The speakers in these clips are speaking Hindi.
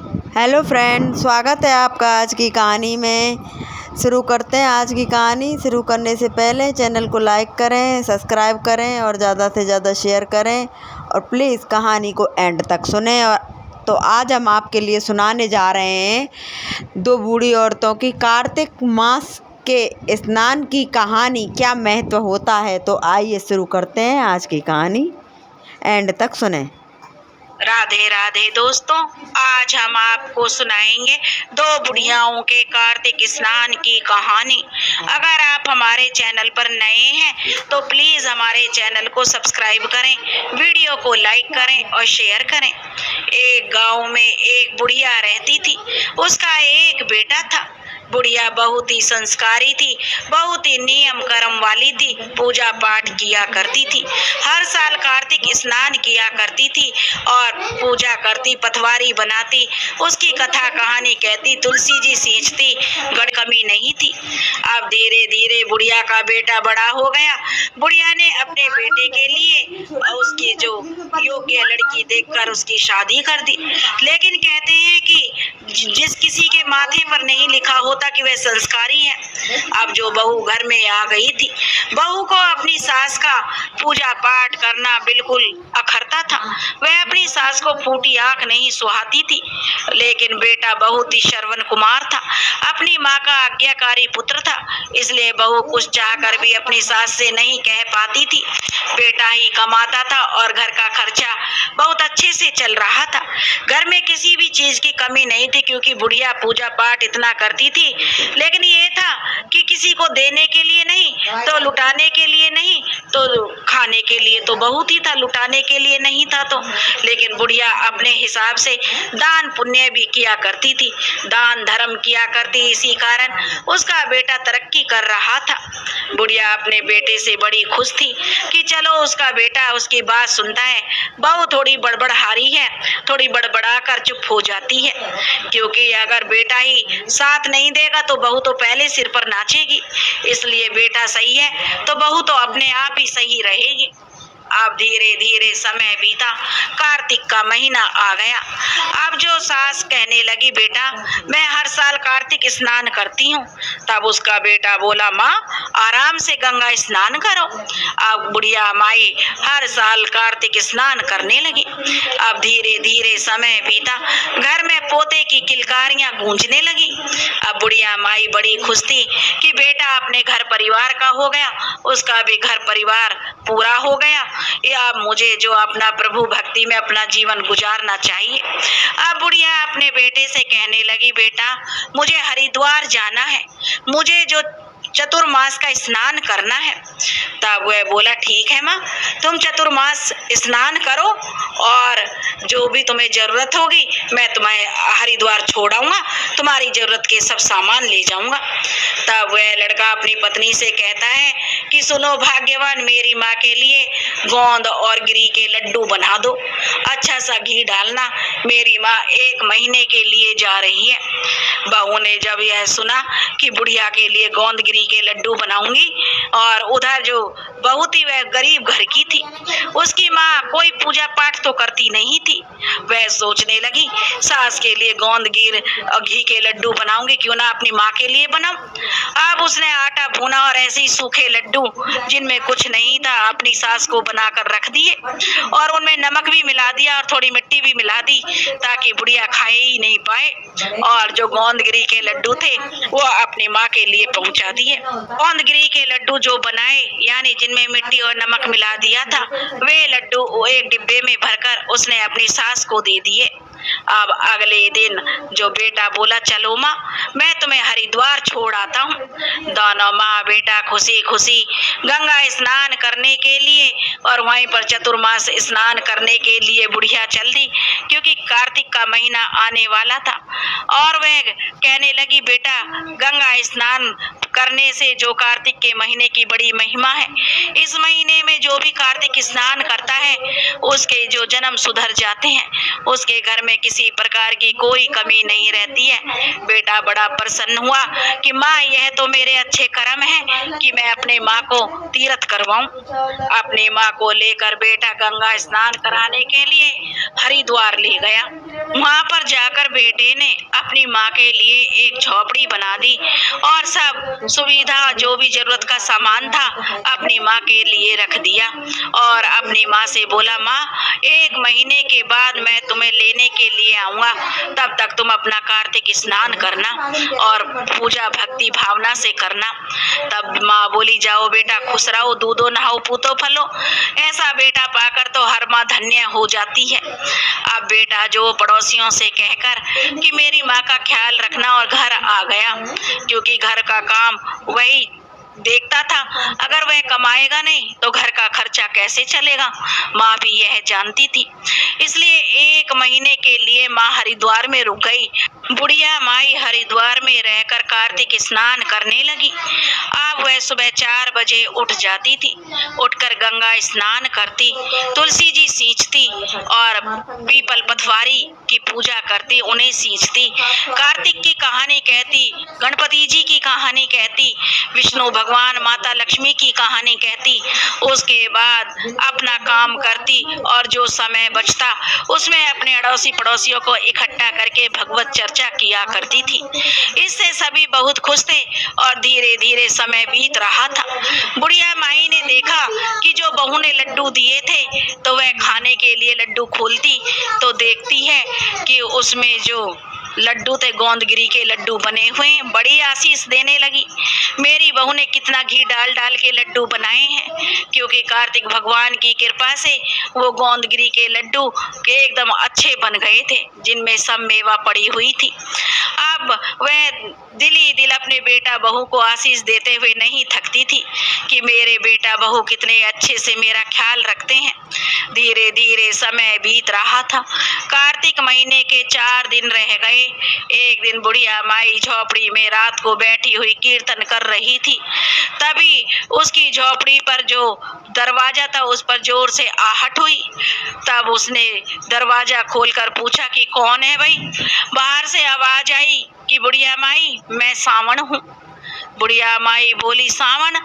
हेलो फ्रेंड, स्वागत है आपका आज की कहानी में। शुरू करते हैं आज की कहानी। शुरू करने से पहले चैनल को लाइक करें, सब्सक्राइब करें और ज़्यादा से ज़्यादा शेयर करें और प्लीज़ कहानी को एंड तक सुनें। और तो आज हम आपके लिए सुनाने जा रहे हैं दो बूढ़ी औरतों की कार्तिक मास के स्नान की कहानी। क्या महत्व होता है, तो आइए शुरू करते हैं आज की कहानी, एंड तक सुनें। राधे राधे दोस्तों, आज हम आपको सुनाएंगे दो बुढ़ियाओं के कार्तिक स्नान की कहानी। अगर आप हमारे चैनल पर नए हैं तो प्लीज हमारे चैनल को सब्सक्राइब करें, वीडियो को लाइक करें और शेयर करें। एक गांव में एक बुढ़िया रहती थी। उसका एक बेटा था। बुढ़िया बहुत ही संस्कारी थी, बहुत ही नियम कर्म वाली थी, पूजा पाठ किया करती थी, हर साल कार्तिक स्नान किया करती थी और पूजा करती, पटवारी बनाती, उसकी कथा कहानी कहती, तुलसी जी सींचती, गड़ कमी नहीं थी। अब धीरे धीरे बुढ़िया का बेटा बड़ा हो गया। बुढ़िया ने अपने बेटे के लिए उसकी जो योग्य लड़की देखकर उसकी शादी कर दी। लेकिन कहते हैं कि जिस किसी के माथे पर नहीं लिखा होता कि वह संस्कारी है। अब जो बहू घर में आ गई थी, बहू को अपनी सास का पूजा पाठ करना बिल्कुल अखरता था। वह अपनी सास को फूटी आंख नहीं सुहाती थी। लेकिन बेटा बहुत ही श्रवण कुमार था, अपनी माँ का आज्ञाकारी पुत्र था, इसलिए बहू कुछ चाहकर भी अपनी सास से नहीं कह पाती थी। बेटा ही कमाता था और घर का खर्चा बहुत अच्छे से चल रहा था। घर में किसी भी चीज की कमी नहीं थी, क्योंकि बुढ़िया पूजा पाठ इतना करती थी। लेकिन ये था कि किसी को देने के लिए नहीं, तो लुटाने के लिए नहीं, तो खाने के लिए तो बहुत ही था, लुटाने के लिए नहीं था। तो लेकिन बुढ़िया अपने हिसाब से दान पुण्य भी किया करती थी, दान धर्म किया करती, इसी कारण उसका बेटा तरक्की कर रहा था। बुढ़िया अपने बेटे से बड़ी खुश थी कि चलो उसका बेटा उसकी बात सुनता है। बहू थोड़ी बड़बड़हारी है, थोड़ी बड़बड़ा कर चुप हो जाती है, क्योंकि अगर बेटा ही साथ नहीं देगा तो बहू तो पहले सिर पर नाचेगी। इसलिए बेटा सही है तो बहू तो अपने आप ही सही रहेगी। अब धीरे धीरे समय बीता, कार्तिक का महीना आ गया। अब जो सास कहने लगी, बेटा मैं हर साल कार्तिक स्नान करती हूँ। तब उसका बेटा बोला, माँ आराम से गंगा स्नान करो। अब बुढ़िया माई हर साल कार्तिक स्नान करने लगी। अब धीरे धीरे समय बीता, घर में पोते की किलकारियां गूंजने लगी। अब बुढ़िया माई बड़ी खुश थी कि बेटा अपने घर परिवार का हो गया, उसका भी घर परिवार पूरा हो गया। या मुझे जो अपना प्रभु भक्ति में अपना जीवन गुजारना चाहिए। अब बुढ़िया अपने बेटे से कहने लगी, बेटा मुझे हरिद्वार जाना है, मुझे जो चतुर्मास का स्नान करना है। तब वह बोला, ठीक है माँ, तुम चतुर्मास स्नान करो और जो भी तुम्हें जरूरत होगी मैं तुम्हें हरिद्वार छोड़ाऊंगा, तुम्हारी जरूरत के सब सामान ले जाऊंगा। तब वह लड़का अपनी पत्नी से कहता है कि सुनो भाग्यवान, मेरी माँ के लिए गोंद और गिरी के लड्डू बना दो, अच्छा सा घी डालना, मेरी माँ 1 महीने के लिए जा रही है। बहू ने जब यह सुना कि बुढ़िया के लिए गोंद गिरी के लड्डू बनाऊंगी, और उधर जो बहुत ही वह गरीब घर की थी, उसकी माँ कोई पूजा पाठ तो करती नहीं थी, वह सोचने लगी सास के लिए गोंद गिर और घी के लड्डू बनाऊंगी, क्यों ना अपनी माँ के लिए बनाऊं। अब उसने आटा भूना और ऐसे ही सूखे लड्डू जिनमें कुछ नहीं था अपनी सास को बनाकर रख दिए, और उनमें नमक भी मिला दिया और थोड़ी मिट्टी भी मिला दी, ताकि बुढ़िया खाए ही नहीं पाए। और जो गोंदगिरी के लड्डू थे वो अपनी माँ के लिए पहुंचा दिए। गोंदगिरी के लड्डू जो बनाए, यानी जिनमें मिट्टी और नमक मिला दिया था, वे लड्डू एक डिब्बे में भरकर उसने अपनी सास को दे दिए। अब अगले दिन जो बेटा बोला, चलो माँ मैं तुम्हें हरिद्वार छोड़ आता हूँ। दोनों माँ बेटा खुशी खुशी गंगा स्नान करने के लिए और वहीं पर चतुर्मास स्नान करने के लिए बुढ़िया चल दी, क्योंकि कार्तिक का महीना आने वाला था। और वह कहने लगी, बेटा गंगा स्नान करने से जो कार्तिक के महीने की बड़ी महिमा है, इस महीने में जो भी कार्तिक स्नान करता है उसके जो जन्म सुधर जाते हैं, उसके घर में किसी प्रकार की कोई कमी नहीं रहती। कहती है। बेटा बड़ा प्रसन्न हुआ कि माँ यह तो मेरे अच्छे कर्म है कि मैं अपने माँ को तीर्थ करवाऊं। अपनी माँ को लेकर बेटा गंगा स्नान कराने के लिए हरिद्वार ले गया। वहाँ पर जाकर बेटे ने अपनी माँ के लिए एक झोपड़ी बना दी और सब सुविधा जो भी जरूरत का सामान था अपनी माँ के लिए रख दिया और अपनी माँ से बोला, माँ 1 महीने के बाद मैं तुम्हें लेने के लिए आऊँगा, तब तक तुम अपना कार्तिक स्नान करना और पूजा भक्ति भावना से करना। तब माँ बोली, जाओ बेटा खुश रहो, दूधो नहाओ पूतो फलो। ऐसा बेटा पाकर तो हर माँ धन्य हो जाती है। अब बेटा जो पड़ोसियों से कहकर कि मेरी माँ का ख्याल रखना और घर आ गया, क्योंकि घर का काम वही देखता था। अगर वह कमाएगा नहीं तो घर का खर्चा कैसे चलेगा, माँ भी यह जानती थी। इसलिए 1 महीने के लिए माँ हरिद्वार में रुक गई। बुढ़िया माई हरिद्वार में रहकर कार्तिक स्नान करने लगी। अब वह सुबह 4 बजे उठ जाती थी, उठकर गंगा स्नान करती, तुलसी जी सींचती और पीपल पथवारी की पूजा करती, उन्हें सींचती, कार्तिक की कहानी कहती, गणपति जी की कहानी कहती, विष्णु भगवान माता लक्ष्मी की कहानी कहती। उसके बाद अपना काम करती और जो समय बचता उसमें अपने अड़ोसी पड़ोसियों को इकट्ठा करके भगवत चर्चा किया करती थी। इससे सभी बहुत खुश थे और धीरे धीरे समय बीत रहा था। बुढ़िया माई ने देखा कि जो बहू ने लड्डू दिए थे तो वह खाने के लिए लड्डू खोलती तो देखती है कि उसमें जो लड्डू थे गोंदगिरी के लड्डू बने हुए, बड़ी आशीष देने लगी। मेरी बहू ने कितना घी डाल डाल के लड्डू बनाए हैं, क्योंकि कार्तिक भगवान की कृपा से वो गोंदगिरी के लड्डू के एकदम अच्छे बन गए थे, जिनमें सब मेवा पड़ी हुई थी। अब वह दिली दिल अपने बेटा बहू को आशीष देते हुए नहीं थकती थी कि मेरे बेटा बहू कितने अच्छे से मेरा ख्याल रखते हैं। धीरे धीरे समय बीत रहा था। कार्तिक महीने के 4 दिन रह गए। एक दिन बुढ़िया माई झोपड़ी में रात को बैठी हुई कीर्तन कर रही थी। तभी उसकी झोपड़ी पर जो दरवाजा था उस पर जोर से आहट हुई। तब उसने दरवाजा खोलकर पूछा कि कौन है भाई। बाहर से आवाज आई कि बुढ़िया माई मैं सावन हूँ। बुढ़िया माई बोली, सावन?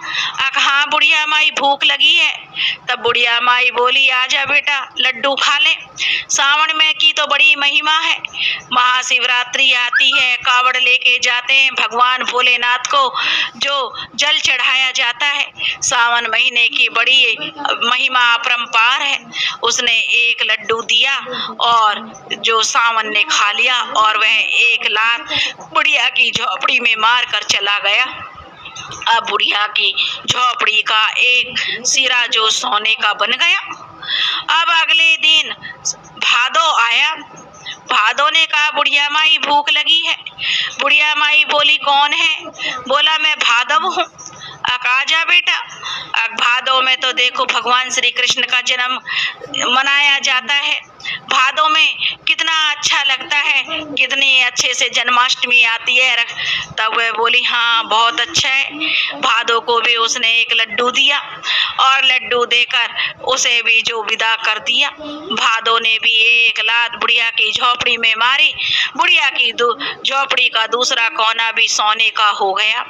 हाँ बुढ़िया माई भूख लगी है। तब बुढ़िया माई बोली, आजा बेटा लड्डू खा ले। सावन में की तो बड़ी महिमा है। महाशिवरात्रि आती है, कावड़ लेके जाते हैं भगवान भोलेनाथ को, जो जल चढ़ाया जाता है। सावन महीने की बड़ी महिमा अपरंपार है। उसने 1 लड्डू दिया और जो सावन ने खा लिया और वह 1 लात बुढ़िया की झोपड़ी में मार कर चला गया। अब बुढ़िया की झोपड़ी का एक सिरा जो सोने का बन गया। अब अगले दिन भादो आया। भादो ने कहा, बुढ़िया माई भूख लगी है। बुढ़िया माई बोली, कौन है? बोला, मैं भादव हूँ। आजा बेटा। भादो में तो देखो भगवान श्री कृष्ण का जन्म मनाया जाता है। भादो में कितना अच्छा लगता है, कितनी अच्छे से जन्माष्टमी आती है। तब वह बोली, हाँ बहुत अच्छा है। भादो को भी उसने 1 लड्डू दिया और लड्डू देकर उसे भी जो विदा कर दिया। भादो ने भी 1 लात बुढ़िया की झोपड़ी में मारी। बुढ़िया की झोपड़ी का दूसरा कोना भी सोने का हो गया।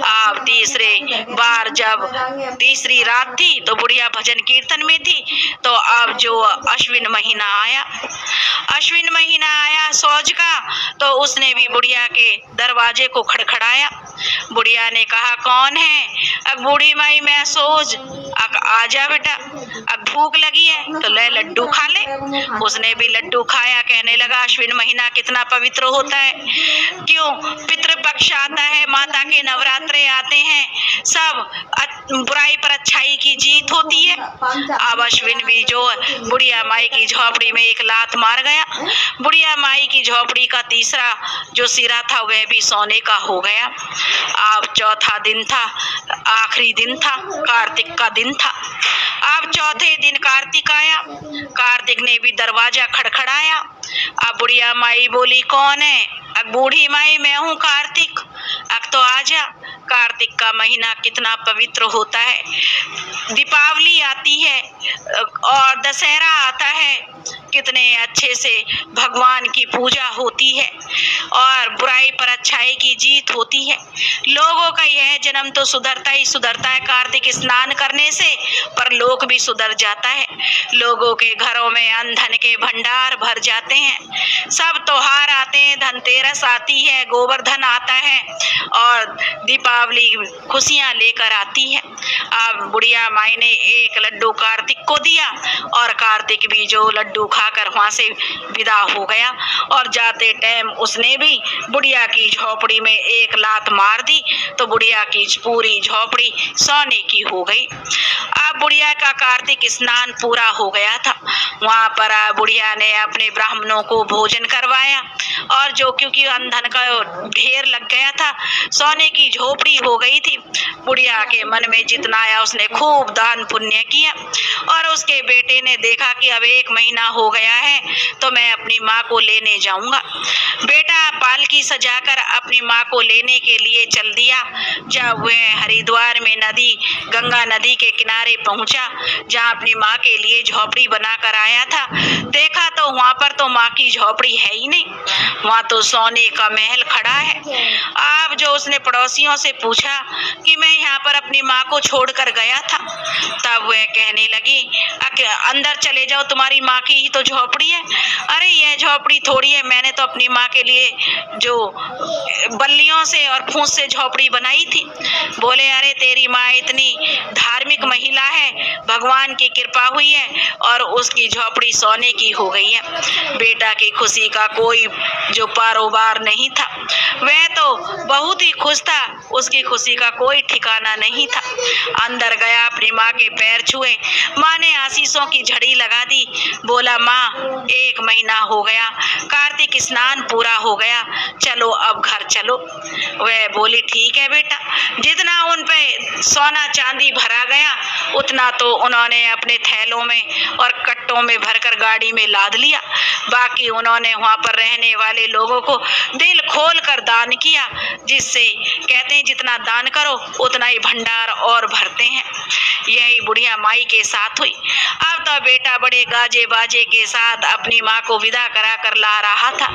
अब तीसरे बार जब तीसरी रात थी तो बुढ़िया भजन कीर्तन में थी। तो अब जो अश्विन महीना आया, अश्विन महीना आया सौज का, तो उसने भी बुढ़िया के दरवाजे को खड़खड़ाया। बुढ़िया ने कहा, कौन है? अब बूढ़ी माई, मैं सोज। आजा बेटा, अब भूख लगी है तो ले लड्डू खा ले। उसने भी लड्डू खाया। कहने लगा, अश्विन महीना कितना पवित्र होता है। क्यों? पितृपक्ष आता है, माता के नवरात्रे आते हैं, सब बुराई पर अच्छाई की जीत होती है। अब अश्विन भी जो बुढ़िया माई की झोपड़ी में 1 लात मार गया। बुढ़िया माई की झोपड़ी का तीसरा जो सिरा था वह भी सोने का हो गया। अब चौथा दिन था, आखिरी दिन था, कार्तिक का दिन था। अब चौथे दिन कार्तिक आया। कार्तिक ने भी दरवाजा खड़खड़ाया। अब बुढ़िया माई बोली, कौन है? अब बूढ़ी माई, मैं हूँ कार्तिक। अब तो आजा। कार्तिक का महीना कितना पवित्र होता है। दीपावली आती है और दशहरा आता है, कितने अच्छे से भगवान की पूजा होती है और बुराई पर अच्छाई की जीत होती है। लोगों का यह जन्म तो सुधरता ही सुधरता है कार्तिक स्नान करने से, पर लोक भी सुधर जाता है। लोगों के घरों में अन्न धन के भंडार भर जाते हैं। सब त्योहार आते हैं, धनतेरस आती है, गोवर्धन आता है और दीपावली खुशियां लेकर आती है। अब बुढ़िया माई ने एक लड्डू कार्तिक को दिया और कार्तिक भी जो लड्डू खाकर वहां से विदा हो गया और जाते टाइम उसने भी बुढ़िया की झोपड़ी में एक लात मार दी तो बुढ़िया की पूरी झोपड़ी सोने की हो गई। अब बुढ़िया का कार्तिक स्नान पूरा हो गया था। वहां पर बुढ़िया ने अपने ब्राह्मणों को भोजन करवाया और जो क्योंकि अंधन का ढेर लग गया था, सोने की झोपड़ी हो गई थी। बुढ़िया के मन में जितना आया उसने खूब दान पुण्य किया और उसके बेटे ने देखा कि अब 1 महीना हो गया है तो मैं अपनी माँ को लेने जाऊंगा। बेटा पालकी सजाकर अपनी माँ को लेने के लिए चल दिया। जब वह हरिद्वार में गंगा नदी के किनारे पहुंचा, जहाँ अपनी माँ के लिए झोपड़ी बनाकर आया था, देखा तो वहाँ पर तो माँ की झोपड़ी है ही नहीं, वहाँ तो सोने का महल खड़ा है। अब जो उसने पड़ोसियों से पूछा कि मैं यहाँ पर अपनी माँ को छोड़कर गया था, तब वह कहने लगी अंदर चले जाओ, तुम्हारी माँ की ही तो झोपड़ी है। अरे यह झोपड़ी थोड़ी है, मैंने तो अपनी माँ के लिए जो बल्लियों से और फूस से झोपड़ी बनाई थी। बोले अरे तेरी माँ इतनी धार्मिक महिला है, भगवान की कृपा हुई है और उसकी झोपड़ी सोने की हो गई है। बेटा की खुशी का कोई जो पारोबार नहीं था, वह तो बहुत ही खुश था, उसकी खुशी का कोई ठिकाना नहीं था। अंदर गया, अपनी माँ के पैर छुए, माँ ने आशीषों की झड़ी लगा दी। बोला माँ 1 महीना हो गया, कार्तिक स्नान पूरा हो गया, चलो अब घर चलो। वह बोली ठीक है बेटा। जितना उन पे सोना चांदी भरा गया उतना तो उन्होंने अपने थैलों में और कट्टों में भरकर गाड़ी में लाद लिया। बाकी उन्होंने वहाँ पर रहने वाले लोगों को दिल खोल कर दान किया, जिससे कहते हैं जितना दान करो उतना ही भंडार और भरते हैं। यही बुढ़िया माई के साथ हुई। अब तो बेटा बड़े गाजे बाजे के साथ अपनी माँ को विदा करा कर ला रहा था।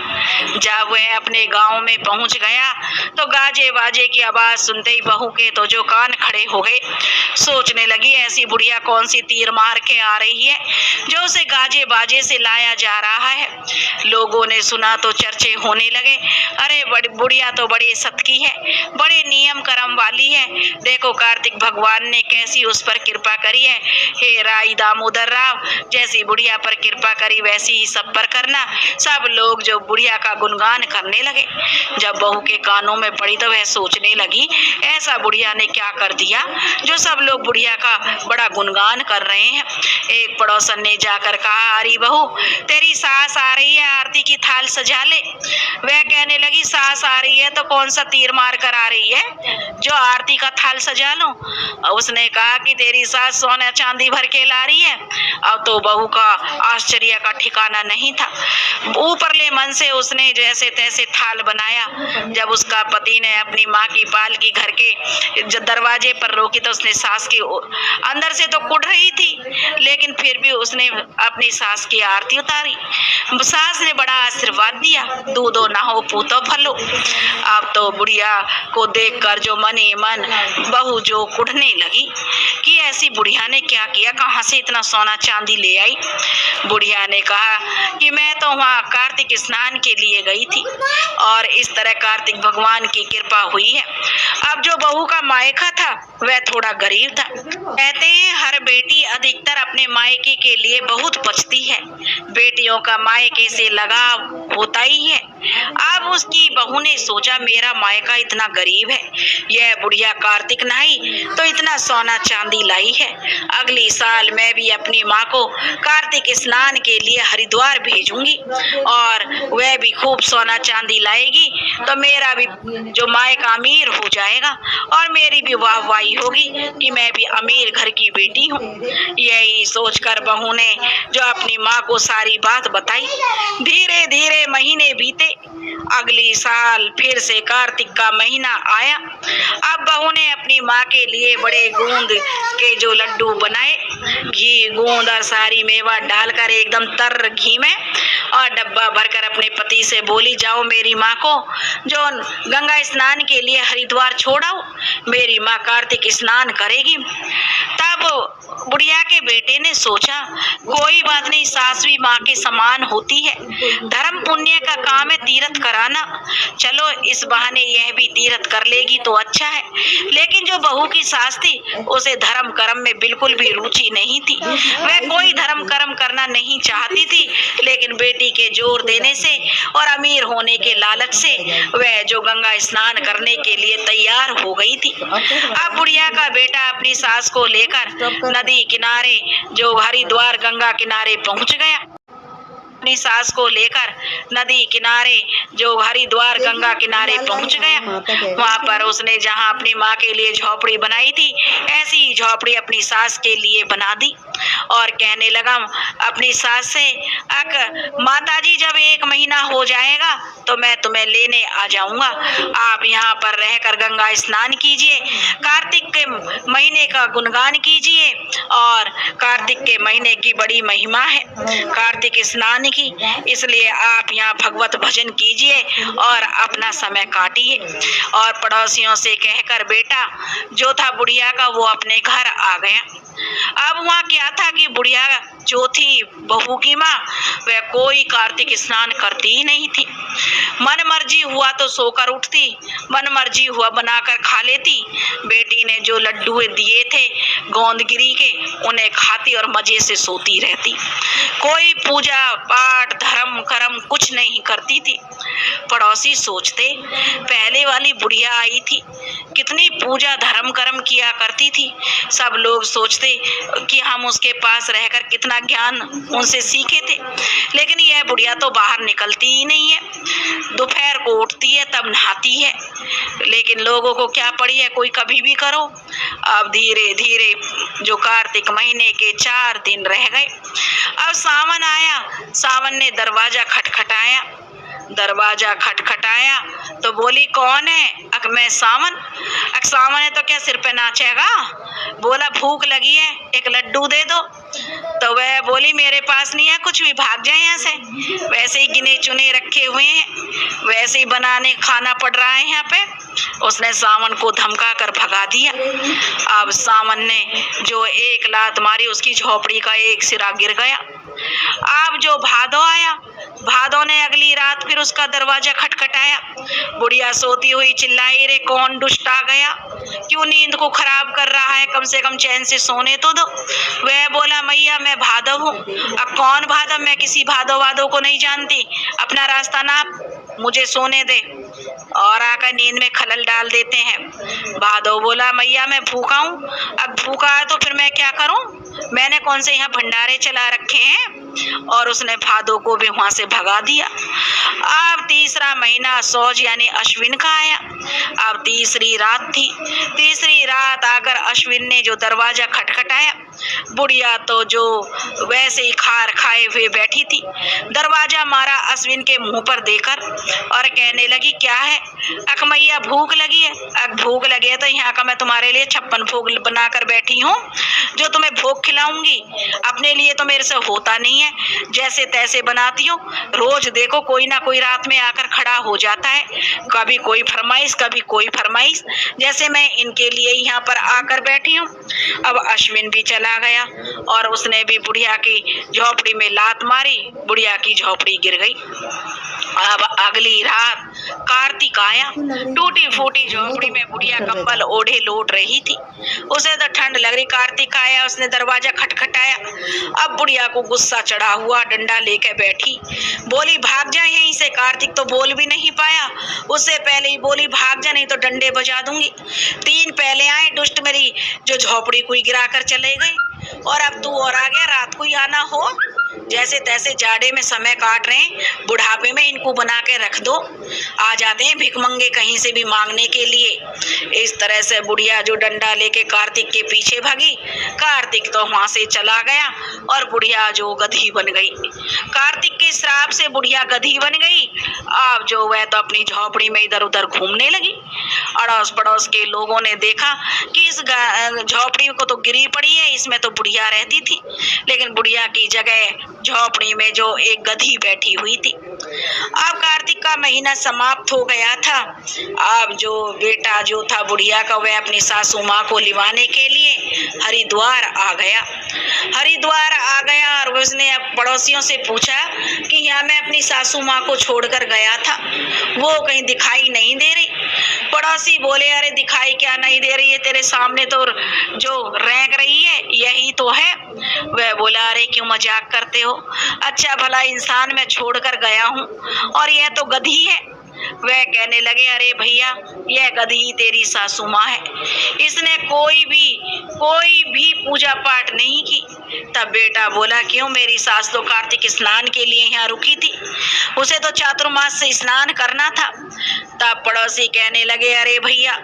जब वह अपने गांव में पहुंच गया तो गाजे बाजे की आवाज सुनते ही बहू के तो जो कान खड़े हो गए। सोचने लगी ऐसी बुढ़िया कौन सी तीर मार के आ रही है जो उसे गाजे बाजे से लाया जा रहा है। लोगों ने सुना तो चर्चे होने लगे, अरे बड़ी बुढ़िया तो बड़ी सतकी है, बड़े नियम कर्म वाली है, देखो कार्तिक भगवान ने कैसी उस पर कृपा करी है। हे राई दामोदर राव, जैसी बुढ़िया पर कृपा करी वैसी ही सब पर करना। सब लोग जो बुढ़िया का गुणगान करने लगे। जब बहू के कानों में पड़ी तो वह सोचने लगी ऐसा बुढ़िया ने क्या कर दिया जो सब लोग बुढ़िया का बड़ा गुणगान कर रहे हैं। एक पड़ोसन ने जाकर कहा अरे बहू तेरी सास आ रही है, आरती की थाल सजा ले। वह कहने लगी सास आ रही है तो कौन सा तीर मार कर आ रही है जो आरती का थाल सजा लो। उसने कहा कि तेरी सास सोना चांदी भर के ला रही है। अब तो बहू का आश्चर्य का ठिकाना नहीं था। ऊपरले मन से उसने जैसे तैसे थाल बनाया। जब उसका पति ने अपनी माँ की पालकी घर के दरवाजे पर रोकी तो उसने सास की अंदर से तो कुट रही थी, लेकिन फिर भी उसने अपनी सास की आरती उतारी। सास ने बड़ा आशीर्वाद दिया, दूधो नहो पूतो फलो। अब तो बुढ़िया को देखकर जो मन ही मन बहू जो कुढ़ने लगी कि ऐसी बुढ़िया ने क्या किया, कहाँ से इतना सोना चांदी ले आई। बुढ़िया ने कहा कि मैं तो वहाँ कार्तिक स्नान के लिए गई थी और इस तरह कार्तिक भगवान की कृपा हुई है। अब जो बहू का मायका था वह थोड़ा गरीब था। कहते हैं हर बेटी अधिकतर अपने मायके के लिए बहुत पछती है, बेटियों का मायके से लगाव होता ही है। अब उसकी बहू ने सोचा मेरा मायका इतना गरीब है, यह बुढ़िया कार्तिक नहीं तो इतना सोना चांदी लाई है। अगली साल मैं भी अपनी माँ को कार्तिक स्नान के लिए हरिद्वार भेजूंगी और वह भी खूब सोना चांदी लाएगी तो मेरा भी जो मायका अमीर हो जाएगा और मेरी भी वाहवाही होगी कि मैं भी अमीर घर की बेटी हूँ। यही सोचकर बहू ने जो अपनी माँ को सारी बात बताई। धीरे धीरे महीने बीते। अगली साल फिर से कार्तिक का महीना आया। अब बहू ने अपनी माँ के लिए बड़े गूंद के जो लड्डू बनाए, घी गूंद और सारी मेवा डालकर एकदम तर घी में, और डब्बा भरकर अपने पति से बोली, जाओ मेरी माँ को जो गंगा स्नान के लिए हरिद्वार छोड़ाओ, मेरी माँ कार्तिक स्नान करेगी। तब बुढ़िया के बेटे ने सोचा, कोई बात नहीं, सास भी माँ के समान होती है, धर्म पुण्य का काम है तीर्थ कराना, चलो इस बहाने यह भी तीर्थ कर लेगी तो अच्छा है। लेकिन जो बहू की सास थी उसे धर्म कर्म में बिल्कुल भी रुचि नहीं थी। वह कोई धर्म कर्म करना नहीं चाहती थी, लेकिन बेटी के जोर देने से और अमीर होने के लालच से वह जो गंगा स्नान करने के लिए तैयार हो गई थी। अब बुढ़िया का बेटा अपनी सास को लेकर नदी किनारे जो हरिद्वार गंगा किनारे पहुंच गया। अपनी सास को लेकर नदी किनारे जो हरिद्वार गंगा किनारे पहुंच गया। वहां पर उसने जहां अपनी माँ के लिए झोपड़ी बनाई थी, ऐसी झोपड़ी अपनी सास के लिए बना दी और कहने लगा अपनी सास से, माताजी जब 1 महीना हो जाएगा तो मैं तुम्हें लेने आ जाऊंगा, आप यहाँ पर रहकर गंगा स्नान कीजिए, कार्तिक के महीने का गुणगान कीजिए, और कार्तिक के महीने की बड़ी महिमा है कार्तिक स्नान की, इसलिए आप यहाँ भगवत भजन कीजिए और अपना समय काटिए। और पड़ोसियों से कहकर बेटा जो था बुढ़िया का वो अपने घर आ गया। अब वहाँ क्या था कि बुढ़िया जो थी बहू की माँ, वह कोई कार्तिक स्नान करती ही नहीं थी। मन मर्जी हुआ तो सोकर उठती, मन मर्जी हुआ बनाकर खा लेती। बेटी ने जो लड्डू दिए थे गोंदगिरी के, उन्हें खाती और मजे से सोती रहती। कोई पूजा पाठ धर्म कर्म कुछ नहीं करती थी। पड़ोसी सोचते, पहले वाली बुढ़िया आई थी, कितनी पूजा धर्म कर्म किया करती थी। सब लोग सोचते कि हम उसके पास रहकर कितना ज्ञान उनसे सीखे थे, लेकिन यह बुढ़िया तो बाहर निकलती ही नहीं है, दोपहर को उठती है तब नहाती है। लेकिन लोगों को क्या पड़ी है, कोई कभी भी करो। अब धीरे धीरे जो कार्तिक महीने के 4 दिन रह गए। अब सावन आया, सावन ने दरवाजा खटखटाया। दरवाजा खटखटाया तो बोली कौन है? मैं सावन। सावन है तो क्या सिर पे नाचेगा? बोला भूख लगी है, एक लड्डू दे दो। तो वह बोली मेरे पास नहीं है कुछ भी, भाग जाए यहाँ से। वैसे ही गिने चुने रखे हुए हैं, वैसे ही बनाने खाना पड़ रहा है यहाँ पे। उसने सावन को धमका कर भगा दिया। अब सावन ने जो एक लात मारी, उसकी झोपड़ी का एक सिरा गिर गया। अब जो भादो आया, भादो ने अगली रात फिर उसका दरवाजा खटखटाया। बुढ़िया सोती हुई चिल्लाई, रे कौन दुष्ट आ गया, क्यों नींद को खराब कर रहा है, कम से कम चैन से सोने तो दो। वह बोला मैया मैं भादव हूँ। अब कौन भादव? मैं किसी भादो वादो को नहीं जानती, अपना रास्ता नाप, मुझे सोने दे। और आकर नींद में खलल डाल देते हैं। भादो बोला मैया मैं भूखा हूँ। अब भूखा है तो फिर मैं क्या करूँ, मैंने कौन से यहाँ भंडारे चला रखे हैं। और उसने भादो को भी वहां से भगा दिया। अब तीसरा महीना सौज यानी अश्विन का आया। अब तीसरी रात थी। तीसरी रात आकर अश्विन ने जो दरवाजा खटखटाया, बुढ़िया तो जो वैसे ही खार खाए हुए बैठी थी, दरवाजा मारा अश्विन के मुंह पर देकर और कहने लगी क्या है? अख मैया भूख लगी है। भूख लगी है तो यहाँ का मैं तुम्हारे लिए 56 भोग बनाकर बैठी हूँ, जो तुम्हें भोग खिलाऊंगी। अपने लिए तो मेरे से होता नहीं है, जैसे तैसे बनाती हूँ। रोज देखो कोई ना कोई रात में आकर खड़ा हो जाता है, कभी कोई फरमाइश कभी कोई फरमाइश, जैसे मैं इनके लिए यहाँ पर आकर बैठी हूँ। अब अश्विन भी चला गया और उसने भी बुढ़िया की झोपड़ी में लात मारी, बुढ़िया की झोपड़ी गिर गई। अब अगली रात कार्तिक आया। टूटी फूटी झोपड़ी में बुढ़िया कंबल ओढ़े लौट रही थी। उसे तो ठंड लग रही। कार्तिक आया, उसने दरवाजा खटखटाया। अब बुढ़िया को गुस्सा चढ़ा हुआ, डंडा लेकर बैठी, बोली भाग जा यहीं से। कार्तिक तो बोल भी नहीं पाया, उससे पहले ही बोली भाग जा नहीं तो डंडे बजा दूंगी। 3 पहले आए, दुष्ट मेरी जो झोपड़ी को गिरा कर चले गए। और अब तू और आ गया रात को ही आना हो। जैसे तैसे जाड़े में समय काट रहे हैं, बुढ़ापे में इनको बना के रख दो, आ जाते हैं भिखमंगे कहीं से भी मांगने के लिए। इस तरह से बुढ़िया जो डंडा लेके कार्तिक के पीछे भागी, कार्तिक तो वहां से चला गया और बुढ़िया जो गधी बन गई। कार्तिक के श्राप से बुढ़िया गधी बन गई। अब जो वह तो अपनी झोपड़ी में इधर उधर घूमने लगी। अड़ोस पड़ोस के लोगों ने देखा कि इस झोपड़ी को तो गिरी पड़ी है, इसमें तो बुढ़िया रहती थी, लेकिन बुढ़िया की जगह झोपड़ी में जो एक गधी बैठी हुई थी। अब कार्तिक का महीना समाप्त हो गया था। अब जो बेटा जो था बुढ़िया का, वह अपनी सासू माँ को लिवाने के लिए हरिद्वार आ गया। हरिद्वार आ गया और उसने पड़ोसियों से पूछा कि यहाँ मैं अपनी सासू माँ को छोड़कर गया था, वो कहीं दिखाई नहीं दे रही। पड़ोसी बोले, अरे दिखाई क्या नहीं दे रही है, तेरे सामने तो जो रेंग रही है यही तो है। वह बोला, अरे क्यों मजाक करते हो, अच्छा भला इंसान मैं छोड़कर गया हूँ और यह तो गधी है। वह कहने लगे, अरे भैया यह गधी तेरी सासू माँ है, इसने कोई भी पूजा पाठ नहीं की। तब बेटा बोला, क्यों, मेरी सास तो कार्तिक स्नान के लिए यहाँ रुकी थी, उसे तो चातुर्मास से स्नान करना था। तब पड़ोसी कहने लगे, अरे भैया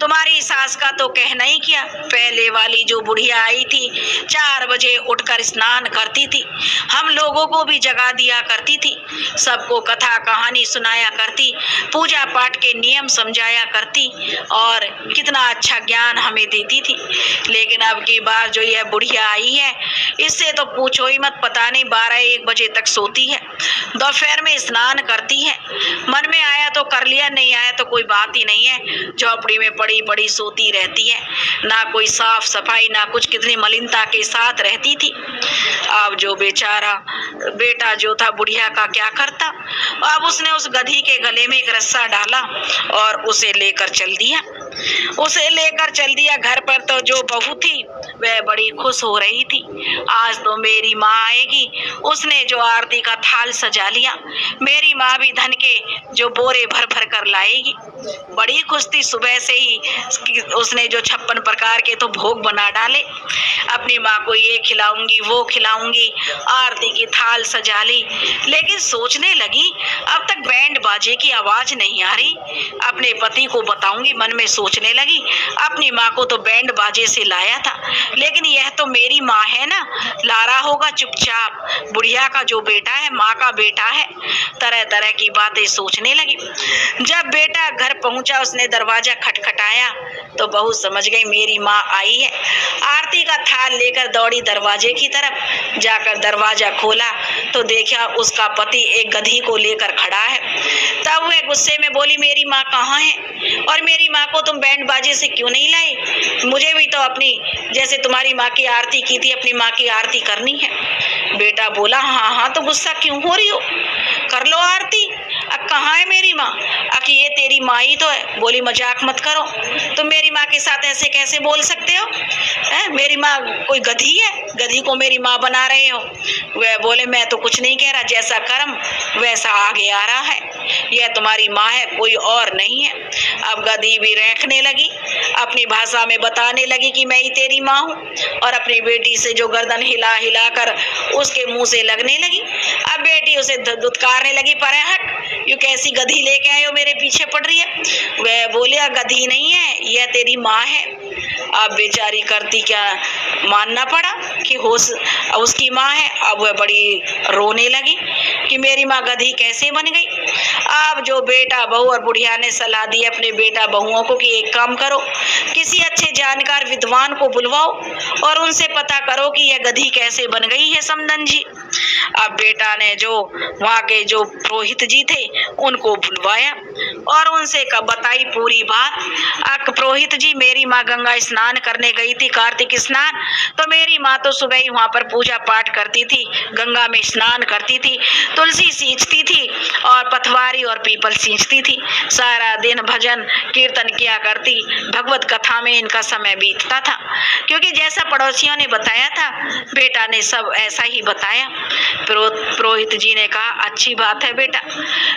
तुम्हारी सास का तो कहना ही क्या, पहले वाली जो बुढ़िया आई थी 4 बजे उठकर स्नान करती थी, हम लोगों को भी जगा दिया करती थी, सबको कथा कहानी सुनाया करती, पूजा पाठ के नियम समझाया करती और कितना अच्छा ज्ञान हमें देती थी। लेकिन अब की बार जो यह बुढ़िया आई है, इससे तो पूछो ही मत, पता नहीं 12-1 बजे तक सोती है, दोपहर में स्नान करती है, मन में आया तो कर लिया, नहीं आया तो कोई बात ही नहीं है, झोपड़ी में पड़ी पड़ी सोती रहती है, ना कोई साफ सफाई ना कुछ, कितनी मलिनता के साथ रहती थी। अब जो बेचारा बेटा जो था बुढ़िया का क्या करता, अब उसने उस गधी के गले में एक रस्सा डाला और उसे लेकर चल दिया। घर पर तो जो बहू थी वह बड़ी खुश हो रही थी, आज तो मेरी माँ आएगी, उसने जो आरती का थाल सजा लिया, मेरी माँ भी धन के जो बोरे भर भर कर लाएगी। बड़ी खुश थी, सुबह से ही उसने जो 56 प्रकार के तो भोग बना डाले, अपनी माँ को ये खिलाऊंगी वो खिलाऊंगी, आरती की थाल सजा ली। लेकिन सोचने लगी अब तक बैंड बाजे की आवाज नहीं आ रही, अपने पति को बताऊंगी, मन में सोचने लगी अपनी माँ को तो बैंड बाजे से लाया था, लेकिन यह तो मेरी माँ है ना, लारा होगा चुपचाप, बुढ़िया का जो बेटा है माँ का बेटा है। तरह तरह की बातें सोचने लगी। जब बेटा घर पहुंचा, उसने दरवाजा खटखटाया तो बहू समझ गई मेरी माँ आई है। आरती का थाल लेकर दौड़ी दरवाजे की तरफ, जाकर दरवाजा खोला तो देखा उसका पति एक गधी को लेकर खड़ा है। तब वह गुस्से में बोली, मेरी माँ कहाँ है और मेरी माँ को तुम बैंड बाजे से क्यों नहीं लाए, मुझे भी तो अपनी जैसे तुम्हारी माँ की आरती की थी अपनी माँ की आरती करनी है। बेटा बोला, हाँ तो गुस्सा क्यों हो रही हो, कर लो आरती, अब कहाँ है मेरी माँ, कि ये तेरी माँ ही तो है। बोली, मजाक मत करो, तुम मेरी माँ के साथ ऐसे कैसे बोल सकते हो, मेरी माँ कोई गधी है, गधी को मेरी माँ बना रहे हो। वह बोले, मैं तो कुछ नहीं कह रहा, जैसा कर्म वैसा आगे आ रहा है, यह तुम्हारी माँ है कोई और नहीं है। अब गधी भी रखने लगी, अपनी भाषा में बताने लगी कि मैं ही तेरी माँ हूँ, और अपनी बेटी से जो गर्दन हिला हिला कर उसके मुंह से लगने लगी। अब बेटी उसे दुत्कारने लगी, परे हट, यू कैसी गधी लेके आए हो, मेरे पीछे पड़ रही है। वह बोलिया, गधी नहीं है, यह तेरी माँ है। अब बेचारी करती क्या, मानना पड़ा कि उसकी माँ है। अब वह बड़ी रोने लगी कि मेरी माँ गधी कैसे बन गई। अब जो बेटा बहू और बुढ़िया ने सलाह दी अपने बेटा बहुओं को कि एक काम करो, किसी अच्छे जानकार विद्वान को बुलवाओ और उनसे पता करो कि यह गधी कैसे बन गई है समदन जी। अब बेटा ने जो वहाँ के जो पुरोहित जी थे उनको बुलवाया और उनसे बताई पूरी बात। पुरोहित जी, मेरी माँ गंगा स्नान करने गई थी, कार्तिक स्नान, तो मेरी माँ तो सुबह ही वहाँ पर पूजा पाठ करती थी, गंगा में स्नान करती थी, तुलसी सींचती थी और पथवारी और पीपल सींचती थी, सारा दिन भजन कीर्तन किया करती, भगवत कथा में इनका समय बीतता था। क्योंकि जैसा पड़ोसियों ने बताया था, बेटा ने सब ऐसा ही बताया। पुरोहित जी ने कहा, अच्छी बात है बेटा।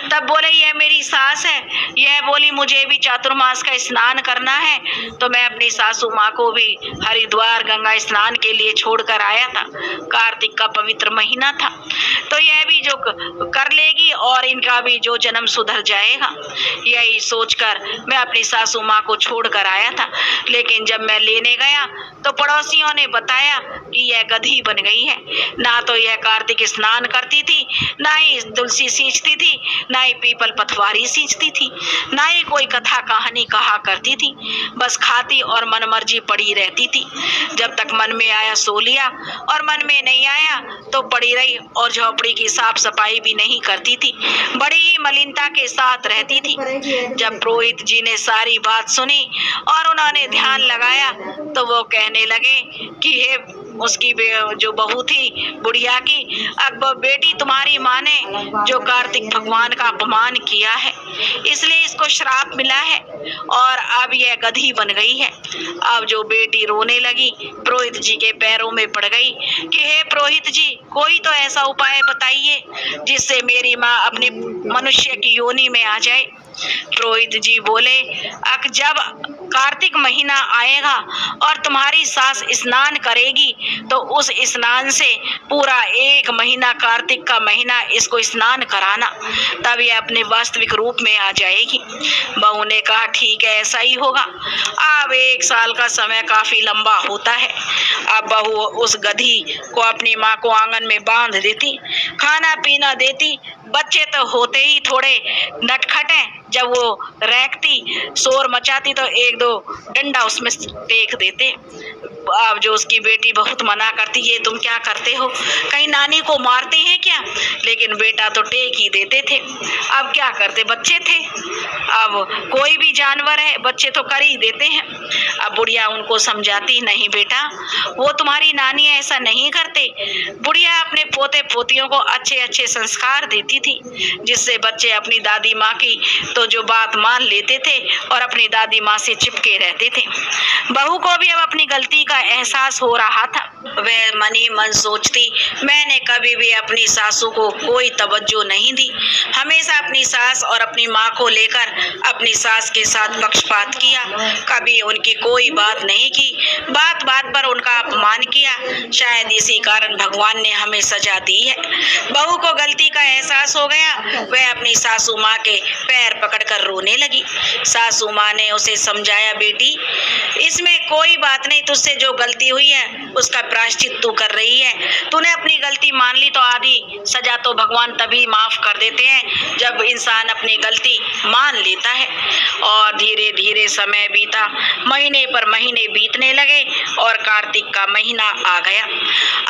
तब बोले, यह मेरी सास है, यह बोली मुझे भी चातुर्मास का स्नान करना है, तो मैं अपनी सासू माँ को भी हरिद्वार गंगा स्नान के लिए छोड़कर आया था। कार्तिक का पवित्र महीना था, तो यह भी जो कर लेगी और इनका भी जो जन्म सुधर जाएगा, यही सोचकर मैं अपनी सासू माँ को छोड़कर आया था। लेकिन जब मैं लेने गया तो पड़ोसियों ने बताया कि यह गधी बन गई है। ना तो यह कार्तिक स्नान करती थी, ना ही तुलसी सींचती थी, ना ही पीपल पथवारी सींचती थी, ना ही कोई कथा कहानी कहा करती थी। बस खाती और मनमर्जी पड़ी रहती थी। जब तक मन में आया सो लिया और मन में नहीं आया तो पड़ी रही, और झोपड़ी की साफ सफाई भी नहीं करती थी, बड़ी ही मलिनता के साथ रहती थी। जब पुरोहित जी ने सारी बात सुनी और उन्होंने ध्यान लगाया तो वो कहने लगे कि हे उसकी जो बहू थी बुढ़िया की, अब बेटी तुम्हारी माँ ने जो कार्तिक भगवान का अपमान किया है, इसलिए इसको श्राप मिला है और अब यह गधी बन गई है। अब जो बेटी रोने लगी, पुरोहित जी के पैरों में पड़ गई कि हे पुरोहित जी, कोई तो ऐसा उपाय बताइए जिससे मेरी माँ अपने मनुष्य की योनि में आ जाए। पुरोहित जी बोले, अब जब कार्तिक महीना आएगा और तुम्हारी सास स्नान करेगी तो उस स्नान से पूरा 1 महीना, कार्तिक का महीना, इसको स्नान कराना, तब ये अपने वास्तविक रूप में आ जाएगी। बहू ने कहा ठीक है, ऐसा ही होगा। अब 1 साल का समय काफी लंबा होता है। अब बहू उस गधी को अपनी माँ को आंगन में बांध देती, खाना पीना देती। बच्चे तो होते ही थोड़े नटखट हैं, जब वो रैंकती, शोर मचाती तो 1-2 डंडा उसमें टेक देते। अब जो उसकी बेटी बहुत मना करती, ये तुम क्या करते हो, कहीं नानी को मारते हैं क्या? लेकिन बेटा तो टेक ही देते थे। अब क्या करते, बच्चे थे। अब कोई भी जानवर है, बच्चे तो कर ही देते हैं। अब बुढ़िया उनको समझाती, नहीं बेटा, वो तुम्हारी नानी ऐसा नहीं करते। बुढ़िया अपने पोते पोतियों को अच्छे अच्छे संस्कार देती थी, जिससे बच्चे अपनी दादी माँ की तो जो बात मान लेते थे और अपनी दादी माँ से चिपके रहते थे। बहू को भी अब अपनी गलती का एहसास हो रहा था। वह मन ही मन सोचती, मैंने कभी भी अपनी सासू को कोई तवज्जो नहीं दी, हमेशा अपनी सास और अपनी माँ को लेकर अपनी सास के साथ पक्षपात किया, कभी उनकी कोई बात नहीं की, बात बात पर उनका अपमान किया। शायद इसी कारण भगवान ने हमें सजा दी है। बहू को गलती का एहसास हो गया, वह अपनी सासू माँ के पैर पकड़कर रोने लगी। सासू माँ ने उसे समझाया, बेटी इसमें कोई बात नहीं, तुझसे जो गलती हुई है उसका प्रायश्चित तू कर रही है। तूने अपनी गलती मान ली तो आधी सजा तो भगवान तभी माफ कर देते हैं जब इंसान अपनी गलती मान लेता है। और धीरे धीरे समय बीता, महीने पर महीने बीतने लगे और कार्तिक का महीना आ गया।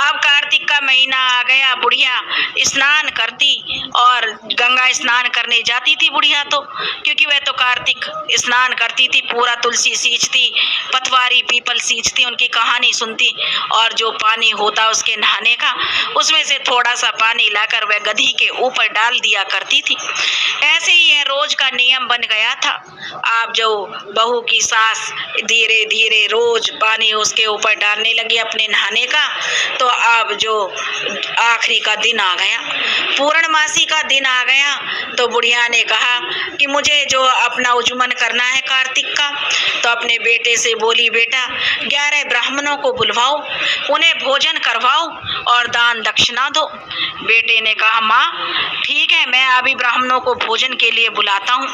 अब कार्तिक का महीना आ गया, बुढ़िया स्नान करती और गंगा स्नान करने जाती थी बुढ़िया तो, क्योंकि वह तो कार्तिक स्नान करती थी, पूरा तुलसी सींचती, पथवारी पीपल सींचती, उनकी कहानी सुनती और जो पानी होता उसके नहाने का, उसमें से थोड़ा सा पानी लाकर वह गधी के ऊपर डाल दिया करती थी। ऐसे ही यह रोज का नियम बन गया था। अब जो बहू की सास धीरे धीरे रोज पानी उसके ऊपर डालने लगी अपने नहाने का, तो अब जो आखिरी का दिन आ गया, पूर्णमासी का दिन आ गया, तो बुढ़िया ने कहा कि मुझे जो अपना उजुमन करना है कार्तिक का, तो अपने बेटे से बोली, बेटा 11 ब्राह्मणों को बुलवाओ, उन्हें भोजन करवाओ और दान दक्षिणा दो। बेटे ने कहा, माँ ठीक है, मैं अभी ब्राह्मणों को भोजन के लिए बुलाता हूँ।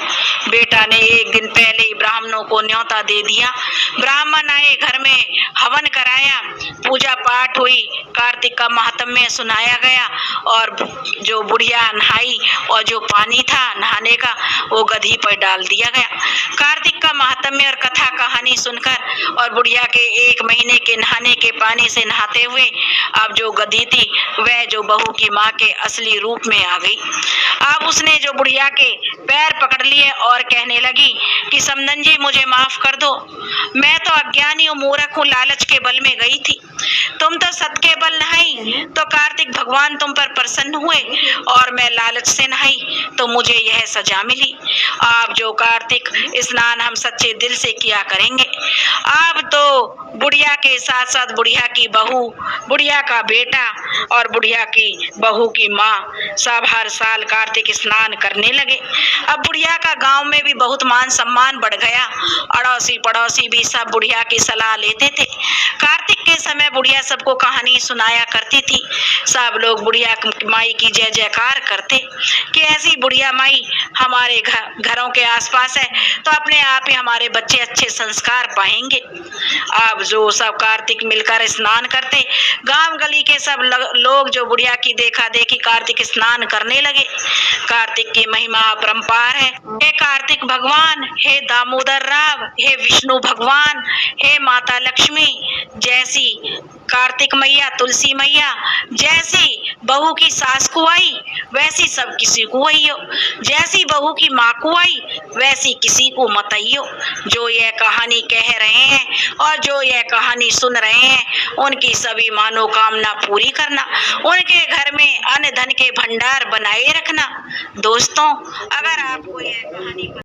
बेटा ने 1 दिन पहले ही ब्राह्मणों को न्योता दे दिया। ब्राह्मण आए, घर में हवन कराया, पूजा पाठ हुई, कार्तिक का महात्म्य सुनाया गया और जो बुढ़िया नहाई और जो पानी था नहाने का वो गधी पर डाल दिया गया। कार्तिक का महात्म्य और कथा कहानी सुनकर और बुढ़िया के 1 महीने के नहाने के पानी से नहाते हुए अब जो गधी थी वह जो बहू की माँ के असली रूप में आ गई। अब उसने जो बुढ़िया के पैर पकड़ लिए और कहने लगी कि समधन जी मुझे माफ कर दो, मैं तो अज्ञानी और मूर्ख हूँ, लालच के बल में गई थी। तुम तो सत के बल नहाई तो कार्तिक भगवान तुम पर प्रसन्न हुए और मैं लालच से नहाई तो मुझे यह सजा मिली। अब जो कार्तिक स्नान हम सच्चे दिल से किया करेंगे। अब तो बुढ़िया के साथ साथ बुढ़िया की बहू, बुढ़िया का बेटा और बुढ़िया की बहू की माँ सब हर साल कार्तिक स्नान करने लगे। अब बुढ़िया का गांव में में भी बहुत मान सम्मान बढ़ गया। अड़ोसी पड़ोसी भी सब बुढ़िया की सलाह लेते थे। कार्तिक के समय बुढ़िया सबको कहानी सुनाया करती थी। सब लोग बुढ़िया माई की जय जयकार करते कि ऐसी बुढ़िया माई हमारे घरों के आसपास है तो अपने आप ही हमारे बच्चे अच्छे संस्कार पाएंगे। अब जो सब कार्तिक मिलकर स्नान करते, गांव गली के सब लोग जो बुढ़िया की देखा देखी कार्तिक स्नान करने लगे। कार्तिक की महिमा अपरंपार है। हे कार्तिक भगवान, हे दामोदर राव, हे विष्णु भगवान, हे माता लक्ष्मी, जैसी कार्तिक मैया तुलसी मैया जैसी बहू की सास को आई वैसी सब किसी को आइयो, जैसी बहू की माँ को आई वैसी किसी को मत आइयो। जो यह कहानी कह रहे हैं और जो यह कहानी सुन रहे हैं उनकी सभी मनोकामना पूरी करना, उनके घर में अन्न धन के भंडार बनाए रखना। दोस्तों, अगर आपको यह कहानी